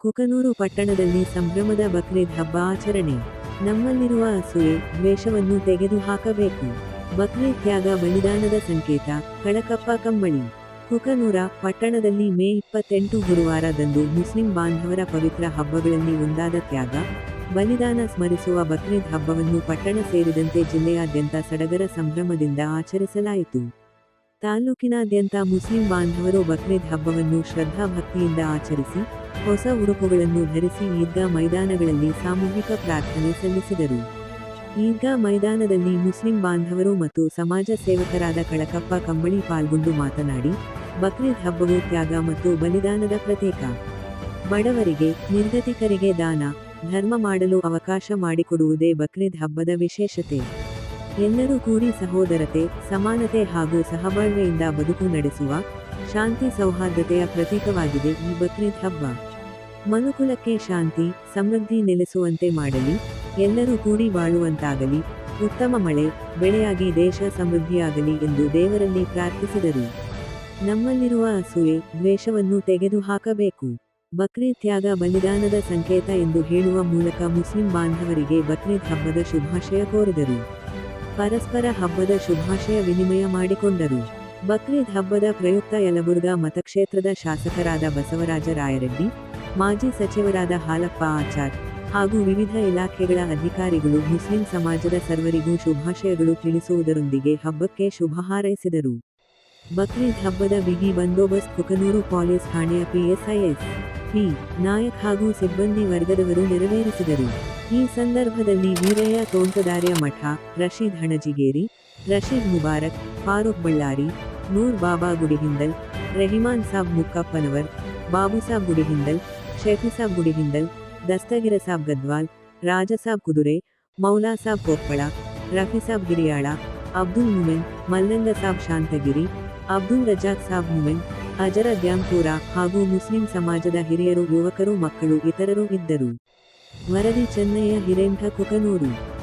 ಕುಕನೂರು ಪಟ್ಟಣದಲ್ಲಿ ಸಂಭ್ರಮದ ಬಕ್ರೀದ್ ಹಬ್ಬ ಆಚರಣೆ. ನಮ್ಮಲ್ಲಿರುವ ಅಸೂಯೆ, ದ್ವೇಷವನ್ನು ತೆಗೆದುಹಾಕಬೇಕು. ಬಕ್ರೀದ್ ತ್ಯಾಗ ಬಲಿದಾನದ ಸಂಕೇತ. ಕಳಕಪ್ಪ ಕಂಬಳಿ. ಕುಕನೂರ ಪಟ್ಟಣದಲ್ಲಿ ಮೇ 28 ಗುರುವಾರದಂದು ಮುಸ್ಲಿಂ ಬಾಂಧವರ ಪವಿತ್ರ ಹಬ್ಬಗಳಲ್ಲಿ ಒಂದಾದ ತ್ಯಾಗ, ಬಲಿದಾನ ಸ್ಮರಿಸುವ ಬಕ್ರೀದ್ ಹಬ್ಬವನ್ನು ಪಟ್ಟಣ ಸೇರಿದಂತೆ ಜಿಲ್ಲೆಯಾದ್ಯಂತ ಸಡಗರ ಸಂಭ್ರಮದಿಂದ ಆಚರಿಸಲಾಯಿತು. ತಾಲೂಕಿನಾದ್ಯಂತ ಮುಸ್ಲಿಂ ಬಾಂಧವರು ಬಕ್ರೀದ್ ಹಬ್ಬವನ್ನು ಶ್ರದ್ಧಾಭಕ್ತಿಯಿಂದ ಆಚರಿಸಿ, ಹೊಸ ಉಡುಪುಗಳನ್ನು ಧರಿಸಿ ಈದ್ಗಾ ಮೈದಾನಗಳಲ್ಲಿ ಸಾಮೂಹಿಕ ಪ್ರಾರ್ಥನೆ ಸಲ್ಲಿಸಿದರು. ಈದ್ಗಾ ಮೈದಾನದಲ್ಲಿ ಮುಸ್ಲಿಂ ಬಾಂಧವರು ಮತ್ತು ಸಮಾಜ ಸೇವಕರಾದ ಕಳಕಪ್ಪ ಕಂಬಳಿ ಪಾಲ್ಗೊಂಡು ಮಾತನಾಡಿ, ಬಕ್ರೀದ್ ಹಬ್ಬವು ತ್ಯಾಗ ಮತ್ತು ಬಲಿದಾನದ ಪ್ರತೀಕ. ಬಡವರಿಗೆ, ನಿರ್ಗತಿಕರಿಗೆ ದಾನ, ಧರ್ಮ ಮಾಡಲು ಅವಕಾಶ ಮಾಡಿಕೊಡುವುದೇ ಬಕ್ರೀದ್ ಹಬ್ಬದ ವಿಶೇಷತೆ. ಎಲ್ಲರೂ ಕೂಡಿ ಸಹೋದರತೆ, ಸಮಾನತೆ ಹಾಗೂ ಸಹಬಾಳ್ವೆಯಿಂದ ಬದುಕು ನಡೆಸುವ, ಶಾಂತಿ ಸೌಹಾರ್ದತೆಯ ಪ್ರತೀಕವಾಗಿದೆ ಈ ಬಕ್ರೀದ್ ಹಬ್ಬ. ಮನುಕುಲಕ್ಕೆ ಶಾಂತಿ, ಸಮೃದ್ಧಿ ನೆಲೆಸುವಂತೆ ಮಾಡಲಿ, ಎಲ್ಲರೂ ಕೂಡಿ ಬಾಳುವಂತಾಗಲಿ, ಉತ್ತಮ ಮಳೆ, ಬೆಳೆಯಾಗಿ ದೇಶ ಸಮೃದ್ಧಿಯಾಗಲಿ ಎಂದು ದೇವರಲ್ಲಿ ಪ್ರಾರ್ಥಿಸಿದರು. ನಮ್ಮಲ್ಲಿರುವ ಅಸೂಯೆ, ದ್ವೇಷವನ್ನು ತೆಗೆದುಹಾಕಬೇಕು. ಬಕ್ರೀದ್ ತ್ಯಾಗ ಬಲಿದಾನದ ಸಂಕೇತ ಎಂದು ಹೇಳುವ ಮೂಲಕ ಮುಸ್ಲಿಂ ಬಾಂಧವರಿಗೆ ಬಕ್ರೀದ್ ಹಬ್ಬದ ಶುಭಾಶಯ ಕೋರಿದರು. ಪರಸ್ಪರ ಹಬ್ಬದ ಶುಭಾಶಯ ವಿನಿಮಯ ಮಾಡಿಕೊಂಡರು. ಬಕ್ರೀದ್ ಹಬ್ಬದ ಪ್ರಯುಕ್ತ ಯಲಬುರ್ಗಾ ಮತಕ್ಷೇತ್ರದ ಶಾಸಕರಾದ ಬಸವರಾಜ ರಾಯರೆಡ್ಡಿ, ಮಾಜಿ ಸಚಿವರಾದ ಹಾಲಪ್ಪ ಆಚಾರ್ ಹಾಗೂ ವಿವಿಧ ಇಲಾಖೆಗಳ ಅಧಿಕಾರಿಗಳು ಮುಸ್ಲಿಂ ಸಮಾಜದ ಸರ್ವರಿಗೂ ಶುಭಾಶಯಗಳು ತಿಳಿಸುವುದರೊಂದಿಗೆ ಹಬ್ಬಕ್ಕೆ ಶುಭ ಹಾರೈಸಿದರು. ಬಕ್ರೀದ್ ಹಬ್ಬದ ಬಿಗಿ ಬಂದೋಬಸ್ತ್ ಕುಕನೂರು ಪೊಲೀಸ್ ಠಾಣೆಯ ಪಿಎಸ್ಐ ಪಿ. ನಾಯಕ್ ಹಾಗೂ ಸಿಬ್ಬಂದಿ ವರ್ಗದವರು ನೆರವೇರಿಸಿದರು. ಈ ಸಂದರ್ಭದಲ್ಲಿ ವೀರಯ್ಯ ತೋಂಟದಾರ್ಯ ಮಠ, ರಶೀದ್ ಹಣಜಿಗೇರಿ, ರಶೀದ್ ಮುಬಾರಕ್, ಫಾರೂಕ್ ಬಳ್ಳಾರಿ, ನೂರ್ ಬಾಬಾ ಗುಡಿಹಿಂದಲ್, ರೆಹಿಮಾನ್ ಸಾಬ್ ಮುಕ್ಕಪ್ಪನವರ್, ಬಾಬುಸಾಬ್ ಗುಡಿಹಿಂದಲ್, ಶಫಿಸಾಬ್ ಗುಡಿಹಿಂದಲ್, ದಸ್ತಗಿರ ಸಾಬ್ ಗದ್ವಾಲ್, ರಾಜಸಾಬ್ ಕುದುರೆ, ಮೌಲಾ ಸಾಬ್ ಕೊಪ್ಪಳ, ರಫಿಸಾಬ್ ಹಿರಿಯಾಳ, ಅಬ್ದುಲ್ ಮುಮೆನ್, ಮಲ್ಲಂಗ ಸಾಬ್ ಶಾಂತಗಿರಿ, ಅಬ್ದುಲ್ ರಜಾಕ್ ಸಾಬ್ ಮುಮೆನ್, ಅಜರ ದ್ಯಾಂಪೂರ ಹಾಗೂ ಮುಸ್ಲಿಂ ಸಮಾಜದ ಹಿರಿಯರು, ಯುವಕರು, ಮಕ್ಕಳು ಇತರರು ಇದ್ದರು. ವರದಿ ಚೆನ್ನಯ್ಯ ಹಿರೇಮಠ, ಕುಕನೂರು.